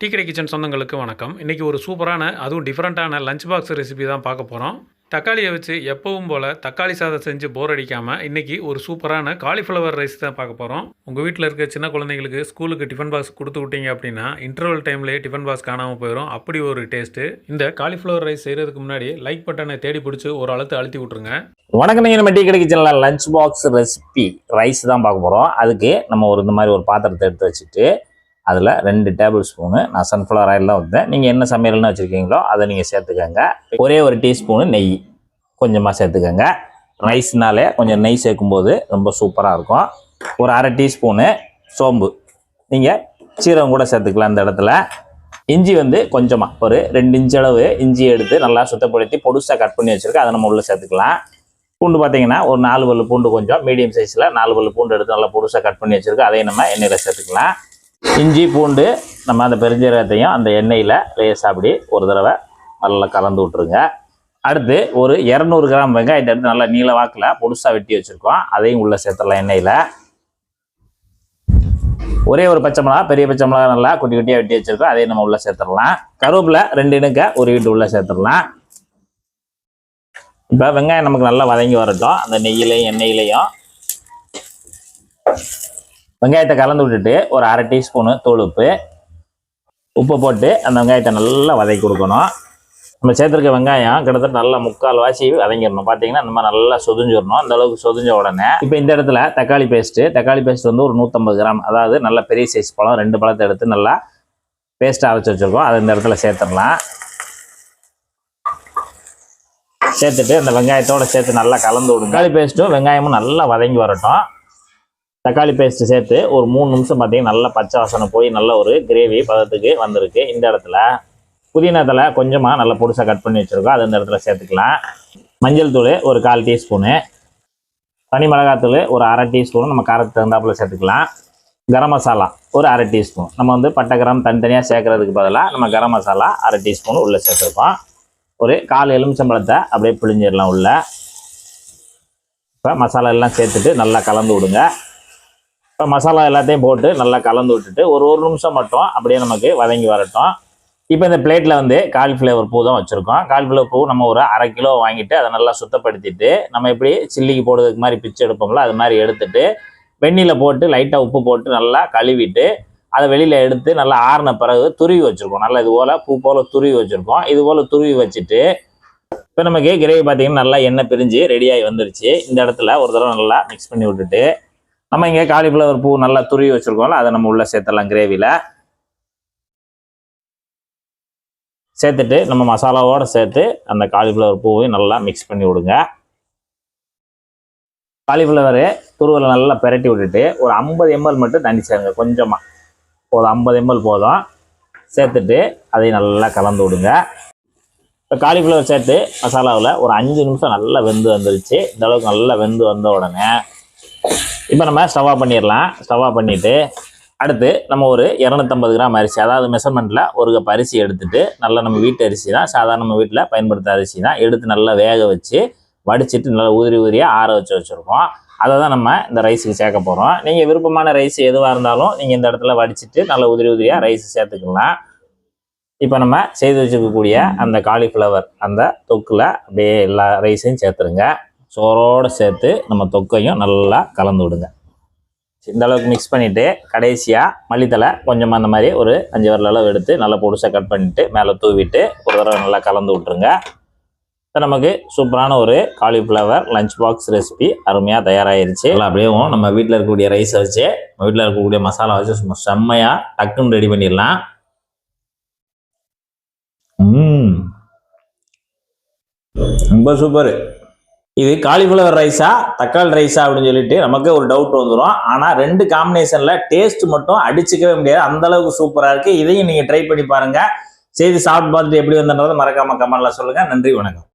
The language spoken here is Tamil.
டீ கடை கிச்சன் சொந்தங்களுக்கு வணக்கம். இன்றைக்கி ஒரு சூப்பரான அதுவும் டிஃப்ரெண்ட்டான லஞ்ச் பாக்ஸ் ரெசிபி தான் பார்க்க போகிறோம். தக்காளியை வச்சு எப்பவும் போல் தக்காளி சாதம் செஞ்சு போர் அடிக்காமல் இன்றைக்கி ஒரு சூப்பரான காலிஃப்ளவர் ரைஸ் தான் பார்க்க போகிறோம். உங்கள் வீட்டில் இருக்க சின்ன குழந்தைங்களுக்கு ஸ்கூலுக்கு டிஃபன் பாக்ஸ் கொடுத்து விட்டீங்க அப்படின்னா இன்டர்வல் டைம்லேயே டிஃபன் பாக்ஸ் காணாமல் போயிடும். அப்படி ஒரு டேஸ்ட்டு. இந்த காலிஃப்ளவர் ரைஸ் செய்கிறதுக்கு முன்னாடி லைக் பட்டனை தேடி பிடிச்சி ஒரு அழுத்தி விட்ருங்க. வணக்கம். நீங்கள் நம்ம டீ கடை கிச்சனில் லஞ்ச் பாக்ஸ் ரெசிபி ரைஸ் தான் பார்க்க போகிறோம். அதுக்கு நம்ம இந்த மாதிரி ஒரு பாத்திரத்தை எடுத்து வச்சுட்டு அதில் 2 டேபிள் ஸ்பூனு நான் சன்ஃப்ளவர் ஆயில் தான் வைப்பேன். நீங்கள் என்ன சமையல்னு வச்சுருக்கீங்களோ அதை நீங்கள் சேர்த்துக்கோங்க. ஒரே ஒரு டீஸ்பூனு நெய் கொஞ்சமாக சேர்த்துக்கோங்க. ரைஸ்னாலே கொஞ்சம் நெய் சேர்க்கும்போது ரொம்ப சூப்பராக இருக்கும். ஒரு அரை டீஸ்பூனு சோம்பு, நீங்கள் சீரகம் கூட சேர்த்துக்கலாம். இந்த இடத்துல இஞ்சி கொஞ்சமாக ஒரு 2 இன்ச் அளவு இஞ்சி எடுத்து நல்லா சுத்தப்படுத்தி பொடுசாக கட் பண்ணி வச்சுருக்கேன். அதை நம்ம உள்ளே சேர்த்துக்கலாம். பூண்டு பார்த்தீங்கன்னா ஒரு 4 பல்லு பூண்டு, கொஞ்சம் மீடியம் சைஸில் 4 பல்லு பூண்டு எடுத்து நல்லா பொடுசாக கட் பண்ணி வச்சுருக்கேன். அதையும் நம்ம எண்ணெயில் சேர்த்துக்கலாம். இஞ்சி பூண்டு நம்ம அந்த பெருஞ்சீரகத்தையும் அந்த எண்ணெயில் லேசாக அப்படி ஒரு தடவை நல்லா கலந்து விட்ருங்க. அடுத்து ஒரு 200 கிராம் வெங்காயத்தை எடுத்து நல்லா நீல வாக்கில் பொடுசாக வெட்டி வச்சுருக்கோம். அதையும் உள்ளே சேர்த்துடலாம் எண்ணெயில். ஒரே ஒரு பச்சை மிளகா, பெரிய பச்சை மிளகா நல்லா குட்டி குட்டியாக வெட்டி வச்சுருக்கோம். அதையும் நம்ம உள்ளே சேர்த்துடலாம். கருவேப்பிலை 2 இனுக்க ஒரு வீட்டு உள்ளே சேர்த்துடலாம். இப்போ வெங்காயம் நமக்கு நல்லா வதங்கி வரட்டும். அந்த நெய்யிலையும் எண்ணெயிலையும் வெங்காயத்தை கலந்து விட்டுட்டு ஒரு அரை டீஸ்பூனு தூள் உப்பு போட்டு அந்த வெங்காயத்தை நல்லா வதக்கி கொடுக்கணும். நம்ம சேர்த்துருக்க வெங்காயம் கிட்டத்தட்ட நல்லா 3/4 வாசி வதங்கிடணும். பார்த்தீங்கன்னா நம்ம நல்லா சொதிஞ்சிடணும். அந்த அளவுக்கு சொதிஞ்ச உடனே இப்போ இந்த இடத்துல தக்காளி பேஸ்ட் ஒரு 150 கிராம், அதாவது நல்ல பெரிய சைஸ் பழம் 2 பழத்தை எடுத்து நல்லா பேஸ்ட்டாக அரைச்சி வச்சுருக்கோம். அதை இந்த இடத்துல சேர்த்துடலாம். சேர்த்துட்டு அந்த வெங்காயத்தோடு சேர்த்து நல்லா கலந்து விடுங்க. தக்காளி பேஸ்ட்டும் வெங்காயமும் நல்லா வதங்கி வரட்டும். தக்காளி பேஸ்ட்டு சேர்த்து ஒரு 3 நிமிஷம் பார்த்தீங்கன்னா நல்லா பச்சை வாசனை போய் நல்ல ஒரு கிரேவி பதத்துக்கு வந்திருக்கு. இந்த இடத்துல புதினா தலை கொஞ்சமாக நல்லா பொடிசாக கட் பண்ணி வச்சுருக்கோம். அது இந்த இடத்துல சேர்த்துக்கலாம். மஞ்சள் தூள் ஒரு 1/4 டீஸ்பூனு, தனி மிளகாத்தூள் ஒரு அரை டீஸ்பூனு நம்ம காரத்துக்கு தகுந்தாப்புல சேர்த்துக்கலாம். கரம் மசாலா ஒரு அரை டீஸ்பூன். நம்ம பட்டை கிராம் தனித்தனியாக சேர்க்கறதுக்கு பதிலாக நம்ம கரம் மசாலா அரை டீஸ்பூன் உள்ளே சேர்த்துருக்கோம். ஒரு 1/4 எலுமிச்சம்பழத்தை அப்படியே பிழிஞ்சிடலாம் உள்ள. இப்போ மசாலா எல்லாம் சேர்த்துட்டு நல்லா கலந்து விடுங்க. இப்போ மசாலா எல்லாத்தையும் போட்டு நல்லா கலந்து விட்டுட்டு ஒரு நிமிஷம் மட்டும் அப்படியே நமக்கு வதங்கி வரட்டும். இப்போ இந்த பிளேட்டில் காலிஃப்ளவர் பூ தான் வச்சுருக்கோம். காலிஃப்ளவர் பூ நம்ம ஒரு அரை கிலோ வாங்கிட்டு அதை நல்லா சுத்தப்படுத்திட்டு நம்ம எப்படி சில்லிக்கு போடுறதுக்கு மாதிரி பிச்சு எடுப்போம்ல அது மாதிரி எடுத்துட்டு வெந்நியில் போட்டு லைட்டாக உப்பு போட்டு நல்லா கழுவிட்டு அதை வெளியில் எடுத்து நல்லா ஆறின பிறகு துருவி வச்சுருக்கோம். நல்லா இது போல் பூ போல் துருவி வச்சுருக்கோம். இது போல் துருவி வச்சுட்டு இப்போ நமக்கு கிரேவி பார்த்தீங்கன்னா நல்லா எண்ணெய் பிரிஞ்சு ரெடியாகி வந்துருச்சு. இந்த இடத்துல ஒரு தடவை நல்லா மிக்ஸ் பண்ணி விட்டுட்டு நம்ம இங்கே காலிஃப்ளவர் பூ நல்லா துருவி வச்சுருக்கோம்ல அதை நம்ம உள்ளே சேர்த்துடலாம். கிரேவியில் சேர்த்துட்டு நம்ம மசாலாவோடு சேர்த்து அந்த காலிஃப்ளவர் பூவையும் நல்லா மிக்ஸ் பண்ணி விடுங்க. காலிஃப்ளவரு துருவலை நல்லா பெரட்டி விட்டுட்டு ஒரு 50 ml மட்டும் தண்ணி சேருங்க. கொஞ்சமாக போதும், 50 ml போதும். சேர்த்துட்டு அதையும் நல்லா கலந்து விடுங்க. இப்போ காலிஃப்ளவர் சேர்த்து மசாலாவில் ஒரு 5 நிமிஷம் நல்லா வெந்து வந்துருச்சு. இந்த அளவுக்கு நல்லா வெந்து வந்த உடனே இப்போ நம்ம ஸ்டவ் ஆஃப் பண்ணிடலாம். ஸ்டவ் ஆஃப் பண்ணிவிட்டு அடுத்து நம்ம ஒரு 250 கிராம் அரிசி, அதாவது மெஷர்மெண்ட்டில் ஒரு கப் அரிசி எடுத்துகிட்டு நல்லா நம்ம வீட்டு அரிசி தான், சாதாரண நம்ம வீட்டில் பயன்படுத்த அரிசி தான் எடுத்து நல்லா வேக வச்சு வடிச்சிட்டு நல்லா உதிரியாக ஆற வச்சுருக்கோம். அதை தான் நம்ம இந்த ரைஸுக்கு சேர்க்க போகிறோம். நீங்கள் விருப்பமான ரைஸ் எதுவாக இருந்தாலும் நீங்கள் இந்த இடத்துல வடிச்சிட்டு நல்லா உதிரியாக ரைஸ் சேர்த்துக்கலாம். இப்போ நம்ம செய்து வச்சுக்கக்கூடிய அந்த காலிஃப்ளவர் அந்த தொக்கில் அப்படியே எல்லா ரைஸையும் சேர்த்துருங்க. சோறோடு சேர்த்து நம்ம தொக்கையும் நல்லா கலந்து விடுங்க. இந்த அளவுக்கு மிக்ஸ் பண்ணிவிட்டு கடைசியாக மல்லித்தலை கொஞ்சமாக அந்த மாதிரி ஒரு 5 விரல் அளவு எடுத்து நல்லா பொடிசாக கட் பண்ணிவிட்டு மேலே தூவிட்டு ஒரு தடவை நல்லா கலந்து விட்ருங்க. இப்போ நமக்கு சூப்பரான ஒரு காலிஃப்ளவர் லஞ்ச் பாக்ஸ் ரெசிபி அருமையாக தயாராகிருச்சு. அப்படியே நம்ம வீட்டில் இருக்கக்கூடிய ரைஸை வச்சு நம்ம வீட்டில் இருக்கக்கூடிய மசாலா வச்சு சும்மா செம்மையாக டக்குன்னு ரெடி பண்ணிடலாம். ரொம்ப சூப்பர். இது காலிஃப்ளவர் ரைஸா தக்காளி ரைஸா அப்படின்னு சொல்லிட்டு நமக்கு ஒரு டவுட் வந்துடும். ஆனால் 2 காம்பினேஷன்ல டேஸ்ட் மட்டும் அடிச்சுக்கவே முடியாது. அந்த அளவுக்கு சூப்பராக இருக்கு. இதையும் நீங்க ட்ரை பண்ணி பாருங்க. செய்து சாப்பிட்டு பார்த்துட்டு எப்படி வந்ததை மறக்காம கமெண்ட்ல சொல்லுங்க. நன்றி, வணக்கம்.